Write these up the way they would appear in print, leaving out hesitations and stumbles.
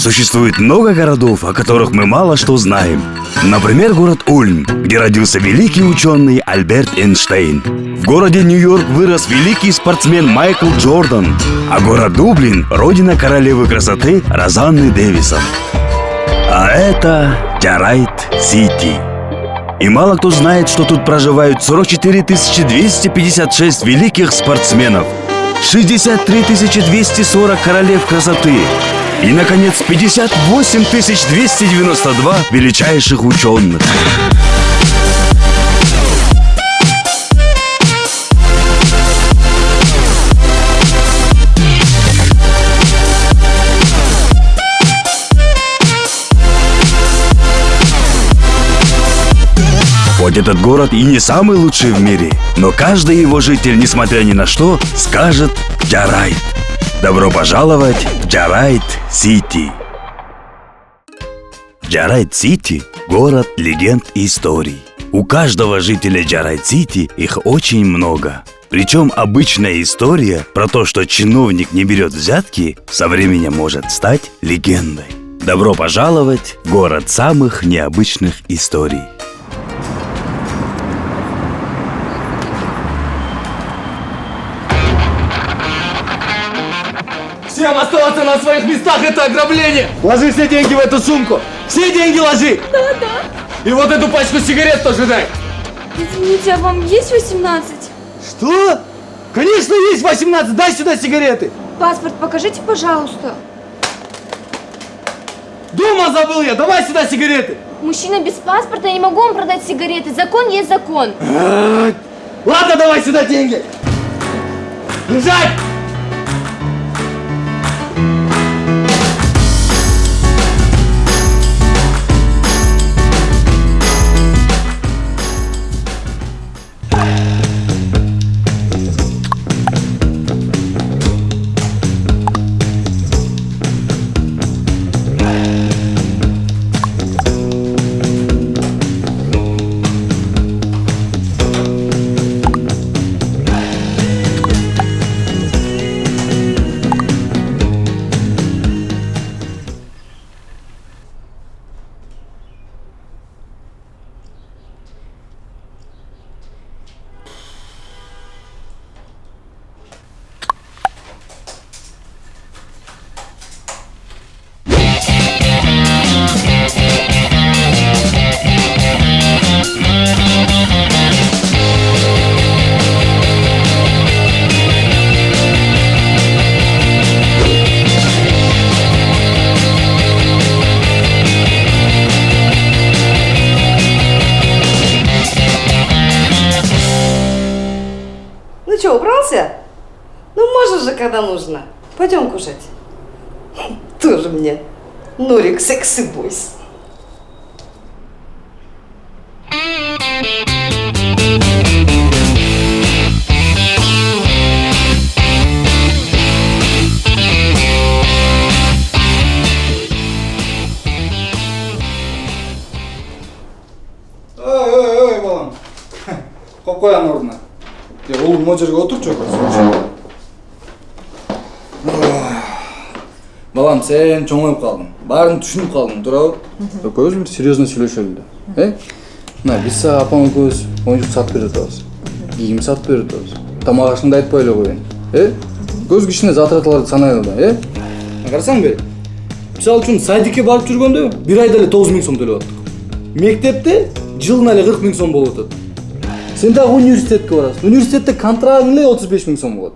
Существует много городов, о которых мы мало что знаем. Например, город Ульм, где родился великий ученый Альберт Эйнштейн. В городе Нью-Йорк вырос великий спортсмен Майкл Джордан. А город Дублин – родина королевы красоты Розанны Дэвисон. А это Джарайт-Сити. И мало кто знает, что тут проживают 44 256 великих спортсменов, 63 240 королев красоты и, наконец, 58 292 величайших ученых. Хоть этот город и не самый лучший в мире, но каждый его житель, несмотря ни на что, скажет «Джарайт». Добро пожаловать в Джарайт-Сити. Джарайт-Сити – город легенд и историй. У каждого жителя Джарайт-Сити их очень много. Причем обычная история про то, что чиновник не берет взятки, со временем может стать легендой. Добро пожаловать в город самых необычных историй. Всем оставаться на своих местах, это ограбление! Ложи все деньги в эту сумку! Все деньги ложи! Да. И вот эту пачку сигарет тоже дай! Извините, а вам есть 18? Что? Конечно есть 18! Дай сюда сигареты! Паспорт покажите, пожалуйста. Дома забыл я! Давай сюда сигареты! Мужчина без паспорта, я не могу вам продать сигареты. Закон есть закон. Ладно, давай сюда деньги! Лежать! Ну что, убрался? Ну можешь же, когда нужно. Пойдем кушать. Тоже мне Нурик секси-бойс. Ой, балам. Қойып қойған орнына. Ол мына жерге отыршы. Балам, сен чоңойып қалдың. Барын түшініп қалдың, турабы? Экөөбүз бир серьезно сүйлөшөлү да. Мына биз сага апаң экөөбүз оюнчук сатып берип атабыз. Кийим сатып берип атабыз. Тамак ашыңды айтпай эле коеюн. Көз кичине затраталарды санайлы да, Карасаң бе? Мисалы үчүн садикке барып жүргөндө бир айда эле 9 000 сом төлөп аттык. Мектепте жылына эле 40 000 сом болуп атат. Сен дагы университетке барасың. Университетте контрагың эле 35 000 сом болот.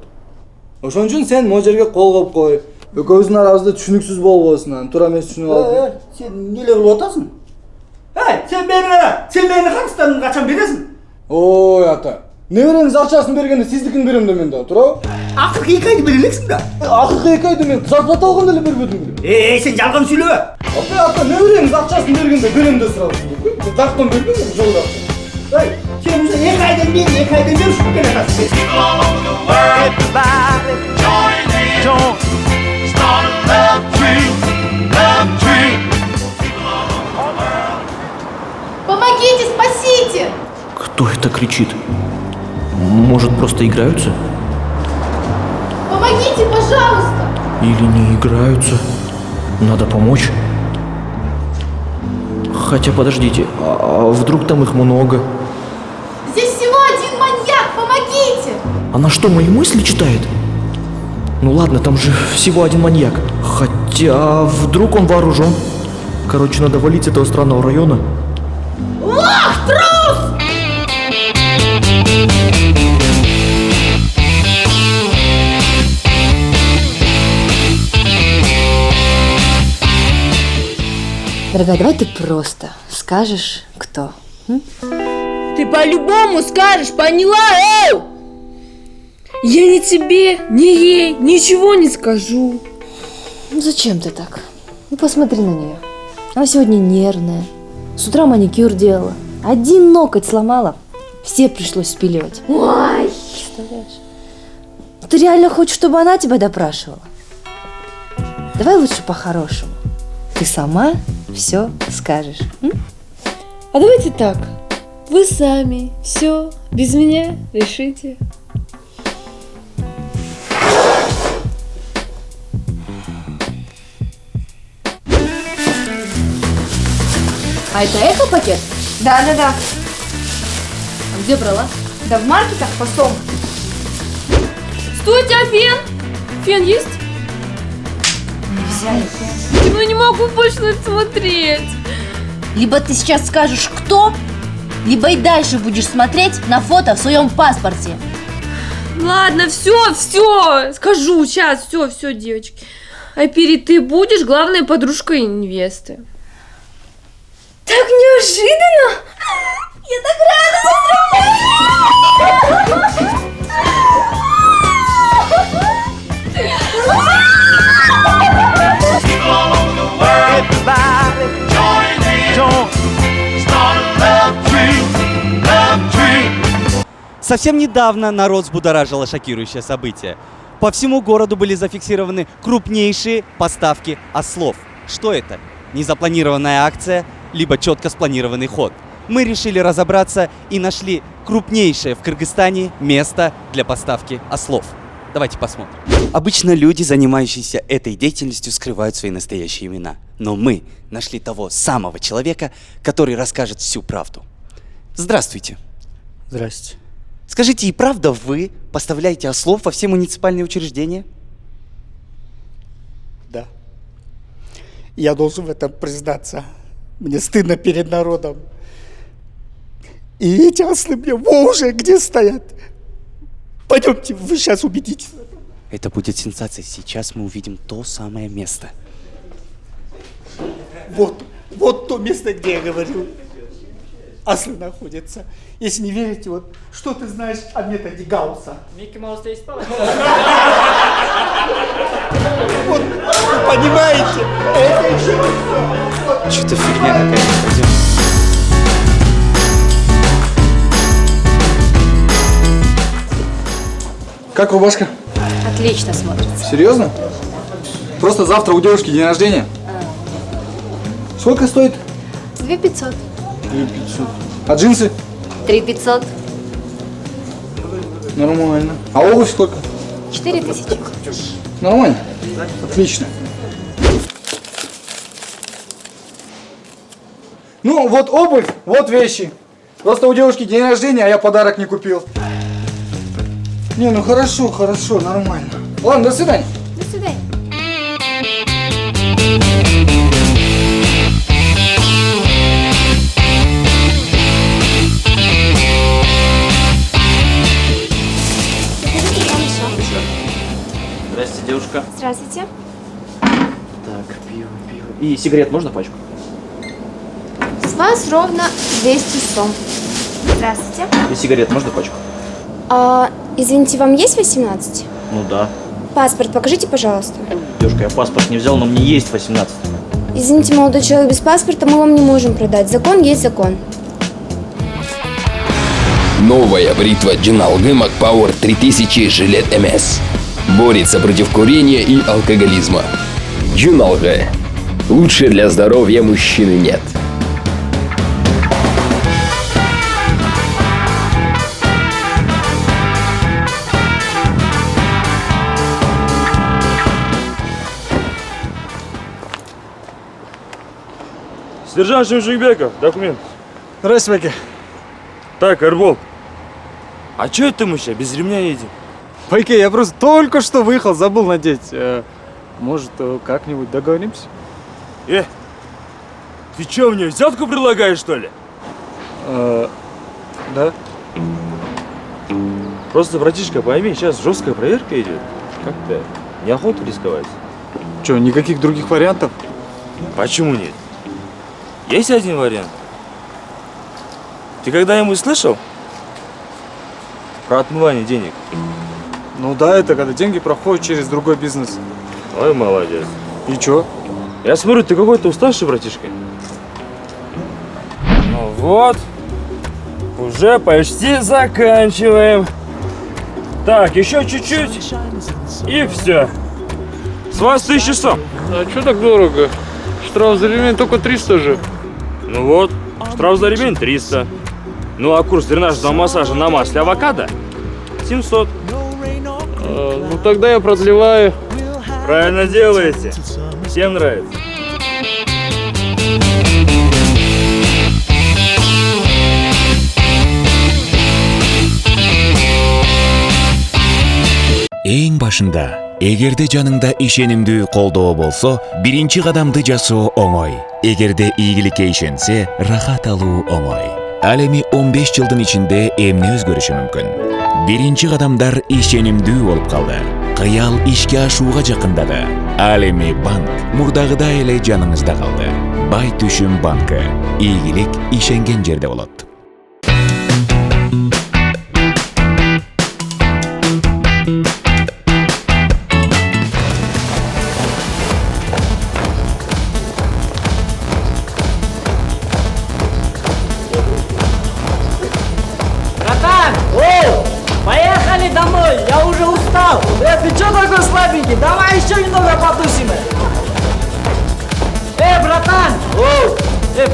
Ошон үчүн сен могу жерге кол коюп кой. Экөөбүздүн арабызда түшүнүксүз болбосун, туура эмес түшүнүп алып. Сен эмне кылып атасың? Сен мени Кыргызстандан качан бересиң? Ой, ата. Небереңиз акчасын бергенде сиздикин берем да мен да, туурабы? Акыркы 2 айды бере элексиң да. Акыркы 2 айды мен зарплата алганда эле бербедим беле. Сен жалган сүйлөбө. Ата, небереңиз акчасын бергенде берем да сурабыз. Жактан бербейм, жолда. Сен уже 2 айдан бери 2 айдан бери ушуп келатасың. Помогите, спасите! Кто это кричит? Может, просто играются? Помогите, пожалуйста! Или не играются? Надо помочь. Хотя подождите, а вдруг там их много? Здесь всего один маньяк, помогите! Она что, мои мысли читает? Ну ладно, там же всего один маньяк. Хотя вдруг он вооружен. Короче, надо валить с этого странного района. Ах, трус! Дорогая, давай ты просто скажешь, кто. Ты по-любому скажешь, поняла, Эл? Я ни тебе, ни ей ничего не скажу. Ну зачем ты так? Ну посмотри на нее. Она сегодня нервная. С утра маникюр делала. Один ноготь сломала. Все пришлось спиливать. Ой! Представляешь? Ты реально хочешь, чтобы она тебя допрашивала? Давай лучше по-хорошему. Ты сама все скажешь. А давайте так. Вы сами все без меня решите. А это эко-пакет? Да. А где брала? Да в маркетах посом. Стойте, а фен? Фен есть? Не взяли. Ну не могу больше на это смотреть. Либо ты сейчас скажешь, кто, либо и дальше будешь смотреть на фото в своем паспорте. Ладно, все, скажу сейчас, все, девочки. Айпири, ты будешь главной подружкой невесты. Так неожиданно! Я так Совсем недавно народ взбудоражило шокирующее событие. По всему городу были зафиксированы крупнейшие поставки ослов. Что это? Незапланированная акция, либо четко спланированный ход. Мы решили разобраться и нашли крупнейшее в Кыргызстане место для поставки ослов. Давайте посмотрим. Обычно люди, занимающиеся этой деятельностью, скрывают свои настоящие имена. Но мы нашли того самого человека, который расскажет всю правду. Здравствуйте. Здрасте. Скажите, и правда вы поставляете ослов во все муниципальные учреждения? Да. Я должен в этом признаться. Мне стыдно перед народом. И эти ослы мне уже где стоят. Пойдемте, вы сейчас убедитесь. Это будет сенсация. Сейчас мы увидим то самое место. Вот то место, где я говорил. Ослы находятся. Если не верите, вот что ты знаешь о методе Гаусса? Микки Маус есть палочка. Вот, вы понимаете? Это еще не все. Что-то фигня какая-то. Пойдем. Как рубашка? Отлично смотрится. Серьезно? Просто завтра у девушки день рождения. Сколько стоит? 2500. 2500. А джинсы? 3500. Нормально. А обувь сколько? 4000. Нормально. Отлично. Ну, вот обувь, вот вещи. Просто у девушки день рождения, а я подарок не купил. Не, ну хорошо, нормально. Ладно, до свидания. До свидания. Здрасте, девушка. Здравствуйте. Так, пиво. И сигарет можно пачку? С вас ровно 200 сом. Здравствуйте. И сигарет можно пачку? Извините, вам есть 18? Ну да. Паспорт покажите, пожалуйста. Девушка, я паспорт не взял, но мне есть 18. Извините, молодой человек, без паспорта мы вам не можем продать. Закон есть закон. Новая бритва Джиналге Макпауэр 3000 жилет МС. Борется против курения и алкоголизма. Джиналге. Лучше для здоровья мужчины нет. Сержант Шимшикбеков, документ. Здравствуйте, Байке. Так, Эрбол. А чё это мы сейчас без ремня едем? Байке, я просто только что выехал, забыл надеть. Может, как-нибудь договоримся? Ты чё, мне взятку предлагаешь, что ли? Да. Просто, братишка, пойми, сейчас жесткая проверка идет. Как-то неохота рисковать. Чё, никаких других вариантов? Почему нет? Есть один вариант. Ты когда-нибудь слышал про отмывание денег? Ну да, это когда деньги проходят через другой бизнес. Ой, молодец. И чё? Я смотрю, ты какой-то уставший, братишка. Ну вот, уже почти заканчиваем. Так, еще чуть-чуть, и все. С вас 1100. А что так дорого? Штраф за ремень только 300 же. Ну вот, штраф за ремень 300. Ну а курс дренажного массажа на масле авокадо 700. Ну тогда я продлеваю. Правильно делаете. Всем нравится. Эң башында, эгерде жаныңда ишенимдүү колдоо болсо, биринчи кадамды жасоо оңой. Эгерде ийгиликке ишенсе, рахат алуу оңой. Ал эми 15 жылдын ичинде эмне өзгөрүшү мүмкүн? Биринчи кадамдар ишенимдүү болуп калды. Кыял ишке ашууга жакындады. Ал эми банк мурдагыдай эле жаныңызда калды. Бай түшүм банкы. Ийгилик ишенген жерде болот. Поехали домой, я уже устал. Ты что такой слабенький? Давай еще немного потусим. Братан!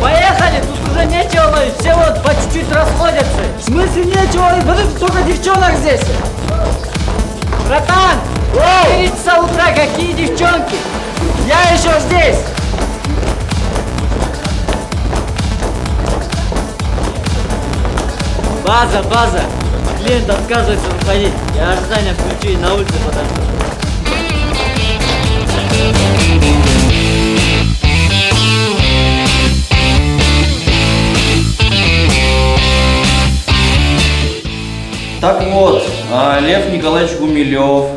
Поехали, тут уже нечего ловить, все вот по чуть-чуть расходятся. В смысле нечего ловить? Смотри, только девчонок здесь. Братан! Перед с утра, какие девчонки? Я еще здесь. База. Клиент отказывается выходить. Я ожидание включу и на улице подожду. Так вот, Лев Николаевич Гумилев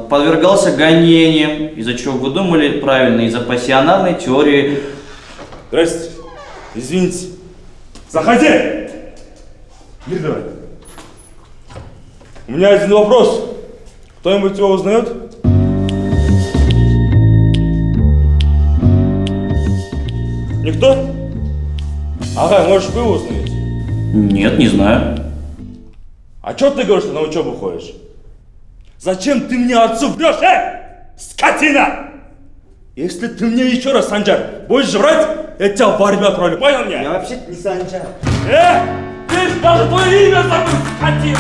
подвергался гонениям, из-за чего вы думали правильно, из-за пассионарной теории. Здрасте. Извините. Заходи! Мир давай. У меня один вопрос. Кто-нибудь его узнает? Никто? Ага, может, вы его узнаете? Нет, не знаю. А чё ты говоришь, что на учебу ходишь? Зачем ты мне отцу врешь, скотина? Если ты мне еще раз, Санджар, будешь врать, я тебя в армию отправлю, понял меня? Я вообще не Санджар. Ты ж даже твое имя забыл, скотина!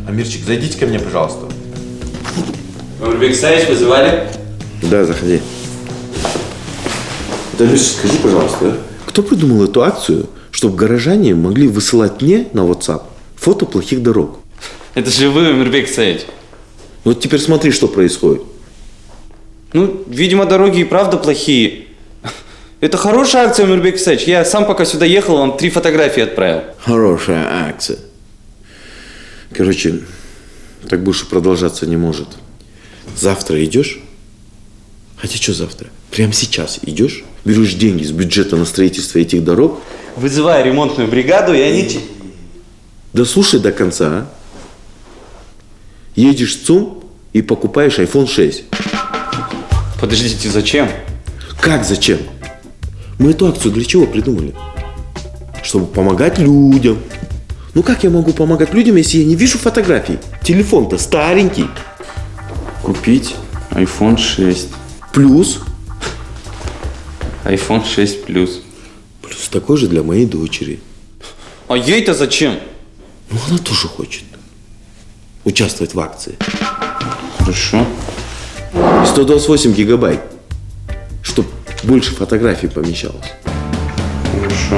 Амирчик, зайдите ко мне, пожалуйста. Нурбек Саевич, вызывали? Да, заходи. Да, Амирчик, скажи, пожалуйста, кто придумал эту акцию, чтобы горожане могли высылать мне на WhatsApp фото плохих дорог? Это же вы, Нурбек Саевич. Вот теперь смотри, что происходит. Ну, видимо, дороги и правда плохие. Это хорошая акция, Нурбек Саевич. Я сам пока сюда ехал, вам 3 фотографии отправил. Хорошая акция. Короче, так больше продолжаться не может. Завтра идешь? Хотя что завтра? Прямо сейчас идешь, берешь деньги с бюджета на строительство этих дорог. Вызываю ремонтную бригаду, и они... Да слушай до конца, а. Едешь в ЦУМ и покупаешь iPhone 6. Подождите, зачем? Как зачем? Мы эту акцию для чего придумали? Чтобы помогать людям. Ну как я могу помогать людям, если я не вижу фотографий? Телефон-то старенький. Купить iPhone 6. Плюс iPhone 6 Plus. Плюс такой же для моей дочери. А ей-то зачем? Ну, она тоже хочет участвовать в акции. Хорошо. 128 гигабайт, чтобы больше фотографий помещалось. Хорошо.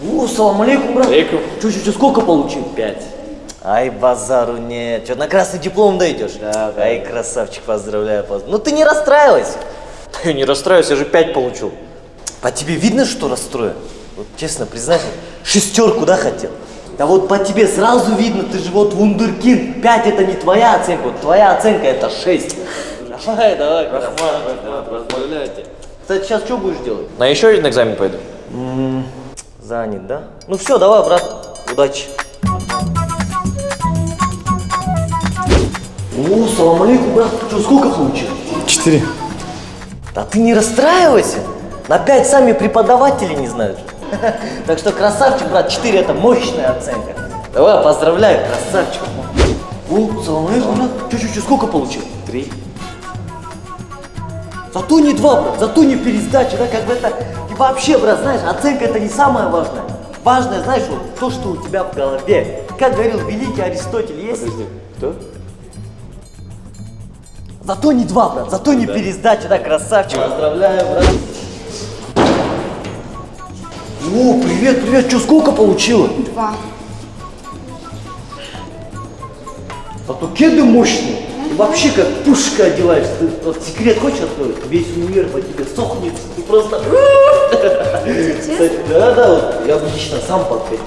О, салам алейкум, брат. Алейкум. Че, сколько получил? 5. Ай, базару нет. Че, на красный диплом дойдешь? Да. Ай, красавчик, поздравляю. Ну ты не расстраивайся. Я не расстраиваюсь, я же 5 получил. По тебе видно, что расстроен? Вот честно признайся, 6, да, хотел? Да вот по тебе сразу видно, ты же вот вундеркинд. 5 это не твоя оценка, вот твоя оценка это 6. Давай, Рахман, поздравляю тебя. Кстати, сейчас что будешь делать? На еще один экзамен пойду. Занят, да? Ну все, давай, брат, удачи. О, салам алейкум, брат, ты что, сколько получил? 4. Да ты не расстраивайся. На 5 сами преподаватели не знают. Так что красавчик, брат, 4 это мощная оценка. Давай, поздравляю, красавчик. О, салам алейкум, брат. Че, сколько получил? 3. Зато не 2, брат, зато не пересдача, да, как бы это... И вообще, брат, знаешь, оценка это не самое важное. Важное, знаешь, вот то, что у тебя в голове. Как говорил великий Аристотель, есть... Подожди, кто? Зато не 2, брат, зато не пересдача, да, красавчик. Поздравляю, брат. О, привет, что, сколько получила? 2. Зато кеды мощные. И вообще как пушка одеваешься. Ты вот секрет хочешь открыть? Весь универ по тебе сохнет. Ты просто... Кстати, да, вот я бы лично сам подкатил.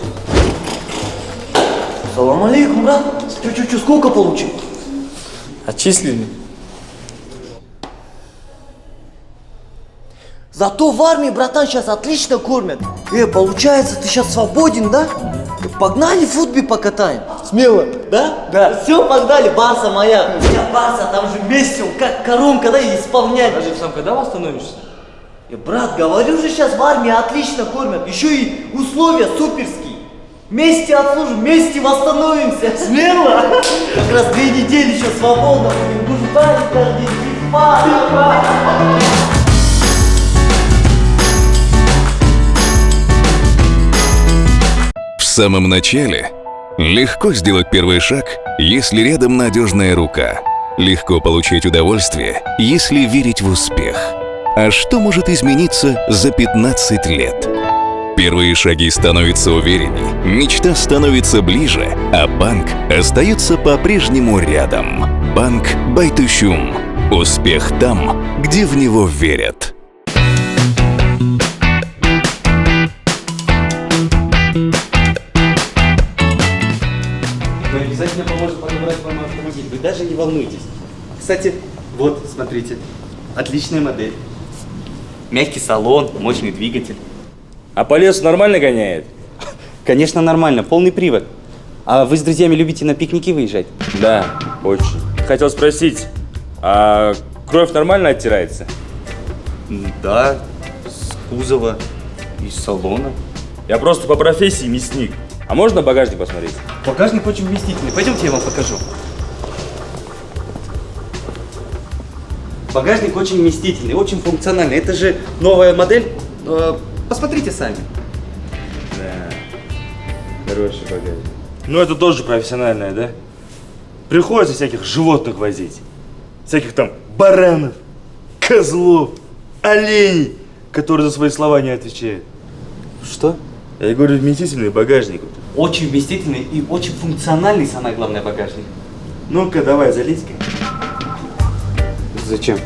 Салам алейкум, брат. Че, сколько получил? Отчислили. Зато в армии, братан, сейчас отлично кормят. Получается, ты сейчас свободен, да? Погнали в футби покатаем. Смело. Да? Да. Все, погнали, Барса моя. Я Барса, там же вместе, он как коронка, да, и исполнять. Даже сам когда восстановишься? Брат, говорю же, сейчас в армии отлично кормят. Еще и условия суперские. Вместе отслужим, вместе восстановимся. Смело? Как раз 2 недели еще свободно будем. Гужбани каждый день. FIFA. В самом начале легко сделать первый шаг, если рядом надежная рука. Легко получить удовольствие, если верить в успех. А что может измениться за 15 лет? Первые шаги становятся уверенней, мечта становится ближе, а банк остается по-прежнему рядом. Банк Байтушюм. Успех там, где в него верят. Мы обязательно поможем подобрать вам автомобиль, вы даже не волнуйтесь. Кстати, вот, смотрите, отличная модель. Мягкий салон, мощный двигатель. А по лесу нормально гоняет? Конечно, нормально, полный привод. А вы с друзьями любите на пикники выезжать? Да, очень. Хотел спросить, а кровь нормально оттирается? Да, с кузова и с салона. Я просто по профессии мясник. А можно багажник посмотреть? Багажник очень вместительный. Пойдемте, я вам покажу. Багажник очень вместительный, очень функциональный. Это же новая модель. Посмотрите сами. Да, хороший багажник. Ну это тоже профессиональное, да? Приходится всяких животных возить. Всяких там баранов, козлов, оленей, которые за свои слова не отвечают. Что? Я говорю, вместительный багажник. Очень вместительный и очень функциональный, самое главное, багажник. Ну-ка, давай, залезь-ка. Зачем?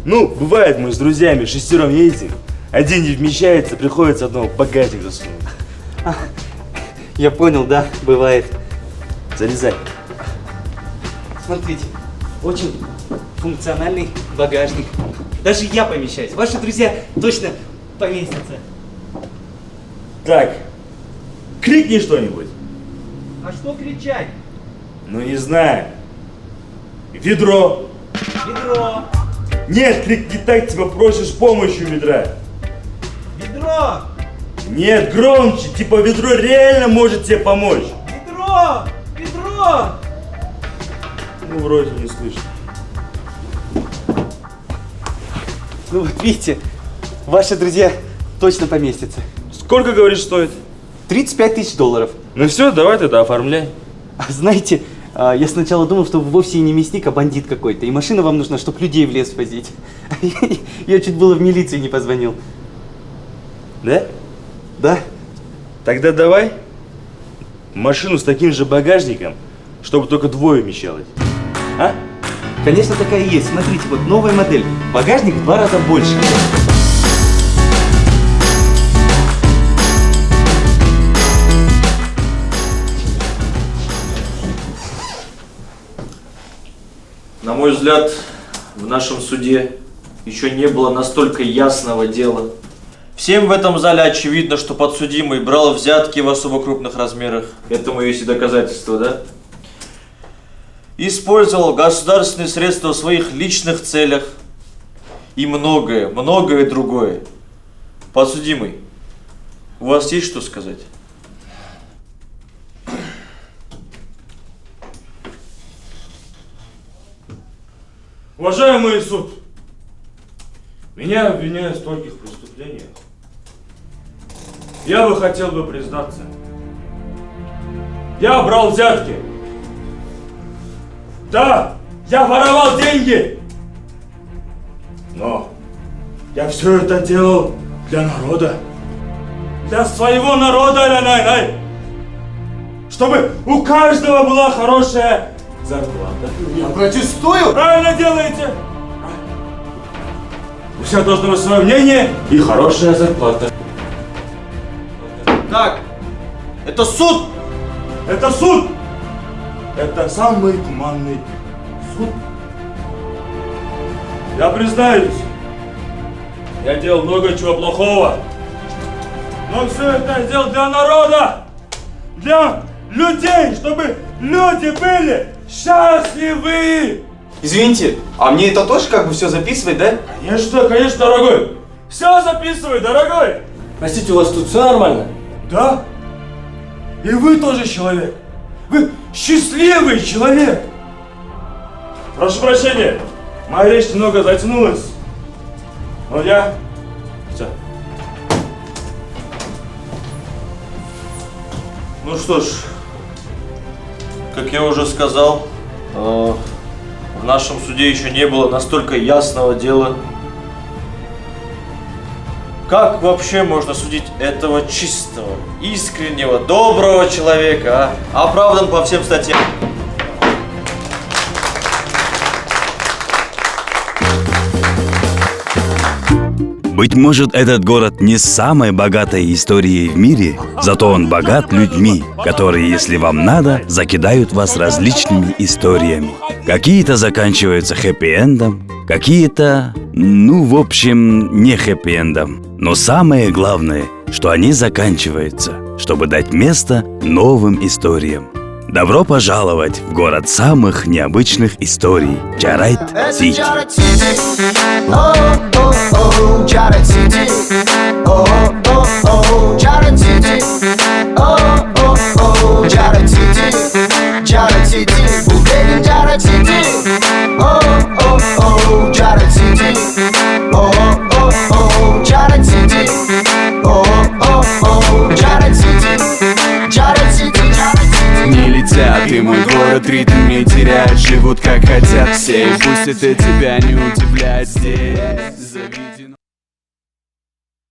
Ну, бывает, мы с друзьями 6 едем, один не вмещается, приходится одного в багажник засунуть. Я понял, да, бывает. Залезай. Смотрите, очень функциональный багажник. Даже я помещаюсь. Ваши друзья точно поместятся. Так, крикни что-нибудь. А что кричать? Ну, не знаю. Ведро. Ведро. Нет, крикни так, типа просишь помощи у ведра. Ведро! Нет, громче, типа ведро реально может тебе помочь. Ведро! Ведро! Ну, вроде не слышно. Ну вот видите, ваши друзья точно поместятся. Сколько, говоришь, стоит? 35 тысяч долларов. Ну все, давай тогда оформляй. А знаете, я сначала думал, что вы вовсе и не мясник, а бандит какой-то. И машина вам нужна, чтобы людей в лес возить. Я чуть было в милицию не позвонил. Да? Да. Тогда давай машину с таким же багажником, чтобы только двое вмещалось. А? Конечно, такая и есть. Смотрите, вот новая модель. Багажник в 2 раза больше. На мой взгляд, в нашем суде еще не было настолько ясного дела. Всем в этом зале очевидно, что подсудимый брал взятки в особо крупных размерах. Этому есть и доказательства, да? Использовал государственные средства в своих личных целях и многое, многое другое. Подсудимый, у вас есть что сказать? Уважаемый суд, меня обвиняют в стольких преступлениях. Я бы хотел признаться. Я брал взятки. Да, я воровал деньги. Но я все это делал для народа. Для своего народа, Лянай. Чтобы у каждого была хорошая зарплата. Я протестую! Правильно делаете! У всех должно быть свое мнение и хорошая зарплата. Так, это суд! Это суд! Это самый туманный суд. Я признаюсь, я делал много чего плохого. Но все это я делал для народа! Для людей, чтобы люди были счастливы! Извините, а мне это тоже как бы все записывать, да? Конечно, конечно, дорогой! Все записывай, дорогой! Простите, у вас тут все нормально? Да? И вы тоже человек! Вы счастливый человек! Прошу прощения, моя речь немного затянулась. Но я... Все. Ну что ж, как я уже сказал, в нашем суде еще не было настолько ясного дела. Как вообще можно судить этого чистого, искреннего, доброго человека, а? Оправдан по всем статьям. Быть может, этот город не с самой богатой историей в мире, зато он богат людьми, которые, если вам надо, закидают вас различными историями. Какие-то заканчиваются хэппи-эндом, какие-то, в общем, не хэппи-эндом. Но самое главное, что они заканчиваются, чтобы дать место новым историям. Добро пожаловать в город самых необычных историй – Чарайт-Сити. Не летят, и мой город ритм не теряет. Живут как хотят все, и пусть это тебя не удивляет. Здесь заведено.